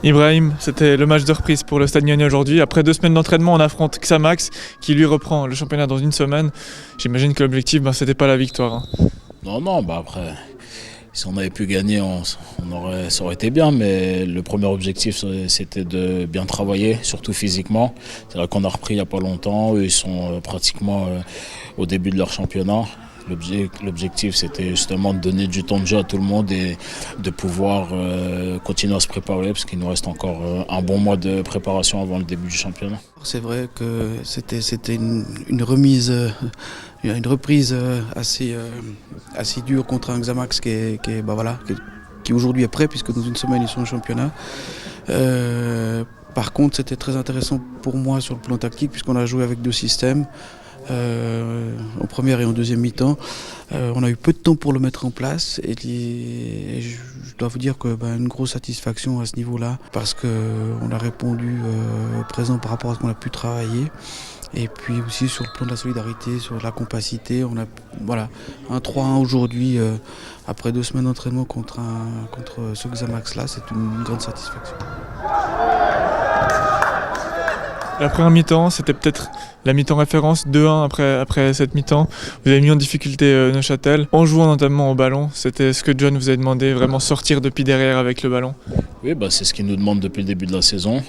Ibrahim, c'était le match de reprise pour le Stade Lyonnais aujourd'hui. Après 2 semaines d'entraînement, on affronte Xamax qui lui reprend le championnat dans une semaine. J'imagine que l'objectif, c'était pas la victoire. Hein. Non, après, si on avait pu gagner, ça aurait été bien, mais le premier objectif, c'était de bien travailler, surtout physiquement. C'est vrai qu'on a repris il n'y a pas longtemps, eux, ils sont pratiquement au début de leur championnat. L'objectif, c'était justement de donner du temps de jeu à tout le monde et de pouvoir continuer à se préparer parce qu'il nous reste encore un bon mois de préparation avant le début du championnat. C'est vrai que c'était une reprise assez dure contre un Xamax qui aujourd'hui est prêt puisque dans une semaine ils sont au championnat. Par contre, c'était très intéressant pour moi sur le plan tactique puisqu'on a joué avec 2 systèmes. En première et en deuxième mi-temps. On a eu peu de temps pour le mettre en place et je dois vous dire que une grosse satisfaction à ce niveau-là parce qu'on a répondu présent par rapport à ce qu'on a pu travailler. Et puis aussi sur le plan de la solidarité, sur la compacité, on a un 3-1 aujourd'hui après 2 semaines d'entraînement contre ce Xamax-là, c'est une grande satisfaction. La première mi-temps, c'était peut-être la mi-temps référence, 2-1 après cette mi-temps. Vous avez mis en difficulté Neuchâtel en jouant notamment au ballon. C'était ce que John vous a demandé, vraiment sortir depuis derrière avec le ballon. Oui, c'est ce qu'il nous demande depuis le début de la saison.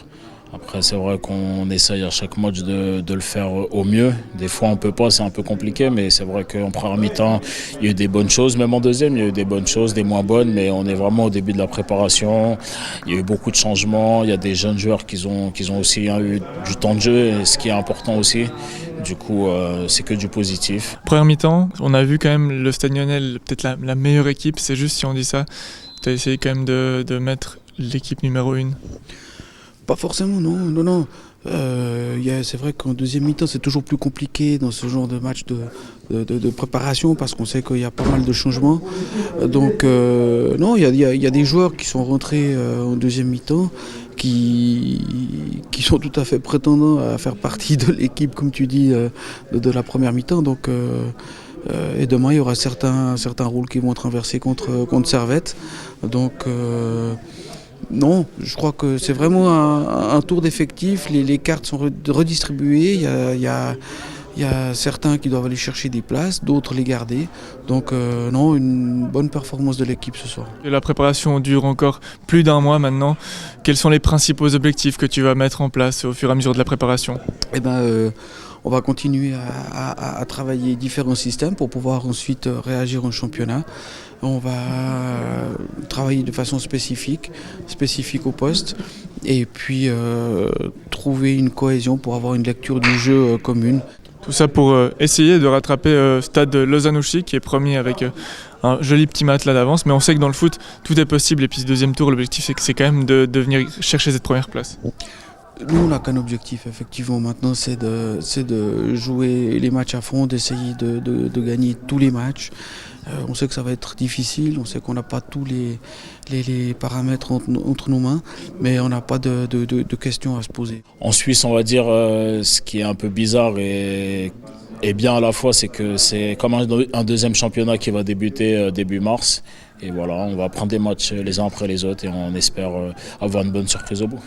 Après, c'est vrai qu'on essaye à chaque match de le faire au mieux. Des fois, on ne peut pas, c'est un peu compliqué, mais c'est vrai qu'en première mi-temps, il y a eu des bonnes choses. Même en deuxième, il y a eu des bonnes choses, des moins bonnes, mais on est vraiment au début de la préparation. Il y a eu beaucoup de changements. Il y a des jeunes joueurs qui ont aussi eu du temps de jeu, ce qui est important aussi. Du coup, c'est que du positif. Première mi-temps, on a vu quand même le Stade Lyonnais, peut-être la meilleure équipe. C'est juste si on dit ça. Tu as essayé quand même de mettre l'équipe numéro 1. Pas forcément, non. C'est vrai qu'en deuxième mi-temps, c'est toujours plus compliqué dans ce genre de match de préparation parce qu'on sait qu'il y a pas mal de changements. Donc, non, il y a des joueurs qui sont rentrés en deuxième mi-temps qui sont tout à fait prétendants à faire partie de l'équipe, comme tu dis, de la première mi-temps. Donc, et demain, il y aura certains rôles qui vont être inversés contre Servette. Donc, non, je crois que c'est vraiment un tour d'effectif. Les cartes sont redistribuées. Il y a certains qui doivent aller chercher des places, d'autres les garder. Donc non, une bonne performance de l'équipe ce soir. Et la préparation dure encore plus d'1 mois maintenant. Quels sont les principaux objectifs que tu vas mettre en place au fur et à mesure de la préparation ? On va continuer à travailler différents systèmes pour pouvoir ensuite réagir en championnat. On va travailler de façon spécifique au poste et puis trouver une cohésion pour avoir une lecture du jeu commune. Tout ça pour essayer de rattraper Stade Lausanne-Ouchy qui est premier avec un joli petit matelas d'avance. Mais on sait que dans le foot, tout est possible. Et puis ce deuxième tour, l'objectif c'est quand même de venir chercher cette première place. Nous, on n'a qu'un objectif, effectivement. Maintenant, c'est de jouer les matchs à fond, d'essayer de gagner tous les matchs. On sait que ça va être difficile, on sait qu'on n'a pas tous les paramètres entre nos mains, mais on n'a pas de questions à se poser. En Suisse, on va dire, ce qui est un peu bizarre et bien à la fois, c'est que c'est comme un deuxième championnat qui va débuter début mars. Et voilà, on va prendre des matchs les uns après les autres et on espère avoir une bonne surprise au bout.